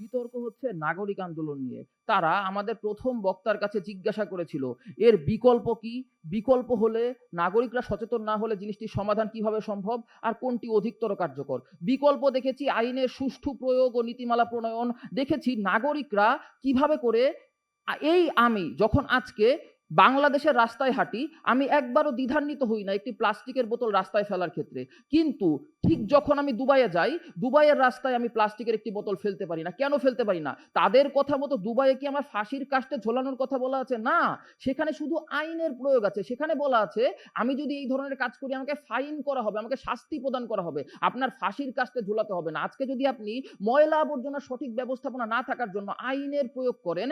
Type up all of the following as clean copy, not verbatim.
বিতর্ক হচ্ছে নাগরিক আন্দোলন নিয়ে। তারা আমাদের প্রথম বক্তার কাছে জিজ্ঞাসা করেছিল, এর বিকল্প কি? বিকল্প হলে নাগরিকরা সচেতন না হলে জিনিসটির সমাধান কিভাবে সম্ভব? আর কোনটি অধিকতর কার্যকর? বিকল্প দেখেছি আইনের সুষ্ঠু প্রয়োগ ও নীতিমালা প্রণয়ন। দেখেছি নাগরিকরা কিভাবে করে আমি যখন আজকে বাংলাদেশের রাস্তায় হাঁটি, আমি একবারও দ্বিধান্বিত হই না একটি প্লাস্টিকের বোতল রাস্তায় ফেলার ক্ষেত্রে। কিন্তু ঠিক যখন আমি দুবাইয়ে যাই, দুবাইয়ের রাস্তায় আমি প্লাস্টিকের একটি বোতল ফেলতে পারি না। কেন ফেলতে পারি না? তাদের কথা মতো দুবাইয়ে কি আমার ফাঁসির কাস্টে ঝোলানোর কথা বলা আছে? না। সেখানে শুধু আইনের প্রয়োগ আছে। সেখানে বলা আছে, আমি যদি এই ধরনের কাজ করি আমাকে ফাইন করা হবে, আমাকে শাস্তি প্রদান করা হবে। আপনার ফাঁসির কাস্টে ঝোলাতে হবে না। আজকে যদি আপনি ময়লা আবর্জনার সঠিক ব্যবস্থাপনা না থাকার জন্য আইনের প্রয়োগ করেন,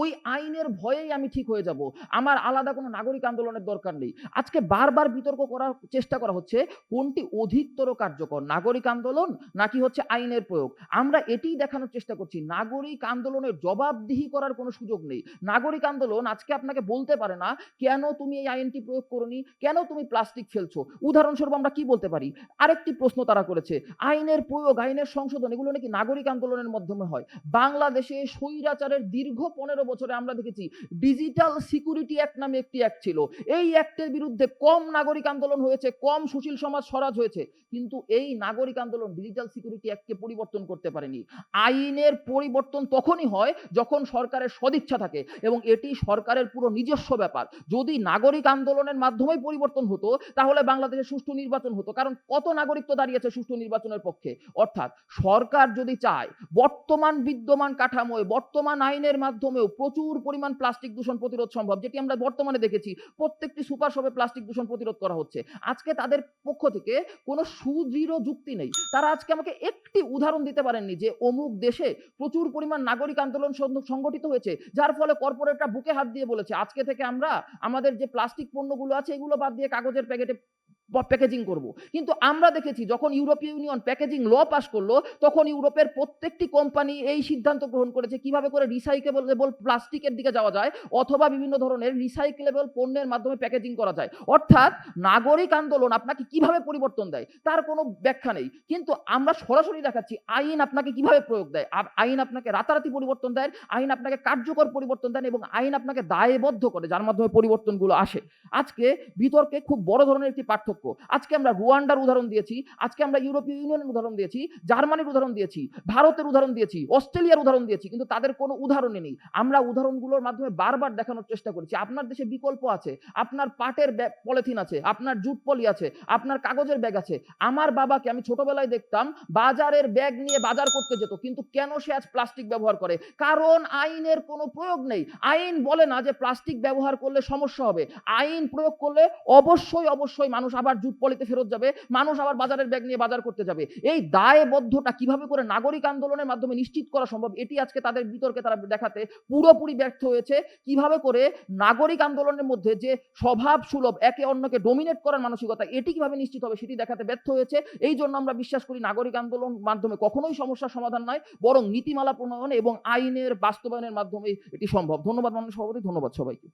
ওই আইনের ভয়েই আমি ঠিক হয়ে যাব। আমার আলাদা কোনো নাগরিক আন্দোলনের দরকার নেই। আজকে বারবার বিতর্ক করার চেষ্টা করা হচ্ছে কোনটি অধিকতর কার্যকর, নাগরিক আন্দোলন নাকি হচ্ছে আইনের প্রয়োগ। আমরা এটিই দেখানোর চেষ্টা করছি, নাগরিক আন্দোলনের জবাবদিহি করার কোনো সুযোগ নেই। নাগরিক আন্দোলন আজকে আপনাকে বলতে পারে না কেন তুমি এই আইনটি প্রয়োগ করোনি, কেন তুমি প্লাস্টিক ফেলছো। উদাহরণস্বরূপ আমরা কি বলতে পারি? আরেকটি প্রশ্ন তারা করেছে, আইনের প্রয়োগ, আইনের সংশোধন এগুলো নাকি নাগরিক আন্দোলনের মাধ্যমে হয়। বাংলাদেশে স্বৈরাচারের দীর্ঘ 15 বছরে আমরা দেখেছি ডিজিটাল সিকিউরিটি অ্যাক্ট নামে একটি অ্যাক্ট ছিল। এই অ্যাক্টের বিরুদ্ধে কম নাগরিক আন্দোলন হয়েছে, কম সুশীল সমাজ স্বরাজ হয়েছে, কিন্তু এই নাগরিক আন্দোলন ডিজিটাল সিকিউরিটি অ্যাক্টকে পরিবর্তন করতে পারেনি। আইনের পরিবর্তন তখনই হয় যখন সরকারের সদিচ্ছা থাকে এবং এটি সরকারের পুরো নিজস্ব ব্যাপার। যদি নাগরিক আন্দোলনের মাধ্যমেই পরিবর্তন হতো তাহলে বাংলাদেশে সুষ্ঠু নির্বাচন হতো, কারণ কত নাগরিক তো দাঁড়িয়েছে সুষ্ঠু নির্বাচনের পক্ষে। অর্থাৎ সরকার যদি চায় বর্তমান বিদ্যমান কাঠামোয়, বর্তমান আইনের মাধ্যমেও প্রচুর পরিমাণ প্লাস্টিক দূষণ প্রতিরোধ সম্ভব, যেটি আমরা বর্তমানে দেখেছি প্রত্যেকটি সুপার শপে প্লাস্টিক দূষণ প্রতিরোধ করা হচ্ছে। আজকে তাদের পক্ষ থেকে কোনো সুদৃঢ় যুক্তি নেই। তারা আজকে আমাকে একটি উদাহরণ দিতে পারেননি যে অমুক দেশে প্রচুর পরিমাণ নাগরিক আন্দোলন সংগঠিত হয়েছে, যার ফলে কর্পোরেটরা বুকে হাত দিয়ে বলেছে আজকে থেকে আমরা আমাদের যে প্লাস্টিক পণ্যগুলো আছে এগুলো বাদ দিয়ে কাগজের প্যাকেটে প্যাকেজিং করব। কিন্তু আমরা দেখেছি যখন ইউরোপীয় ইউনিয়ন প্যাকেজিং ল পাস করলো, তখন ইউরোপের প্রত্যেকটি কোম্পানি এই সিদ্ধান্ত গ্রহণ করেছে কিভাবে করে রিসাইকেবল প্লাস্টিকের দিকে যাওয়া যায় অথবা বিভিন্ন ধরনের রিসাইকেলেবল পণ্যের মাধ্যমে প্যাকেজিং করা যায়। অর্থাৎ নাগরিক আন্দোলন আপনাকে কিভাবে পরিবর্তন দেয় তার কোনো ব্যাখ্যা নেই, কিন্তু আমরা সরাসরি দেখাচ্ছি আইন আপনাকে কিভাবে প্রয়োগ দেয়। আইন আপনাকে রাতারাতি পরিবর্তন দেয়, আইন আপনাকে কার্যকর পরিবর্তন দেয় এবং আইন আপনাকে দায়বদ্ধ করে যার মাধ্যমে পরিবর্তনগুলো আসে। আজকে বিতর্কে খুব বড় ধরনের একটি পার্থক্য। আজকে আমরা রুয়ান্ডার উদাহরণ দিয়েছি, আজকে আমরা ইউরোপীয় ইউনিয়নের উদাহরণ দিয়েছি, জার্মানির উদাহরণ দিয়েছি, ভারতের উদাহরণ দিয়েছি, অস্ট্রেলিয়ার উদাহরণ দিয়েছি, কিন্তু তাদের কোনো উদাহরণই নেই। আমরা উদাহরণগুলোর মাধ্যমে বারবার দেখানোর চেষ্টা করছি আপনার দেশে বিকল্প আছে, আপনার পাটের পলিথিন আছে, আপনার জুট পলি আছে, আপনার কাগজের ব্যাগ আছে। আমার বাবাকে আমি ছোটবেলায় দেখতাম বাজারের ব্যাগ নিয়ে বাজার করতে যেত, কিন্তু কেন সে আজ প্লাস্টিক ব্যবহার করে? কারণ আইনের কোনো প্রয়োগ নেই। আইন বলে না যে প্লাস্টিক ব্যবহার করলে সমস্যা হবে। আইন প্রয়োগ করলে অবশ্যই মানুষ আবার জুট পলিতে ফেরত যাবে, মানুষ আবার বাজারের ব্যাগ নিয়ে বাজার করতে যাবে। এই দায়বদ্ধতা কিভাবে করে নাগরিক আন্দোলনের মাধ্যমে নিশ্চিত করা সম্ভব, এটি আজকে তাদের বিতর্কে তারা দেখাতে পুরোপুরি ব্যর্থ হয়েছে। কিভাবে করে নাগরিক আন্দোলনের মধ্যে যে স্বভাব সুলভ একে অন্যকে ডমিনেট করার মানসিকতা, এটি কিভাবে নিশ্চিত হবে সেটি দেখাতে ব্যর্থ হয়েছে। এই জন্য আমরা বিশ্বাস করি নাগরিক আন্দোলন মাধ্যমে কখনোই সমস্যার সমাধান নয়, বরং নীতিমালা প্রণয়ন এবং আইনের বাস্তবায়নের মাধ্যমে এটি সম্ভব। ধন্যবাদ মাননীয় সভাপতি, ধন্যবাদ সবাইকে।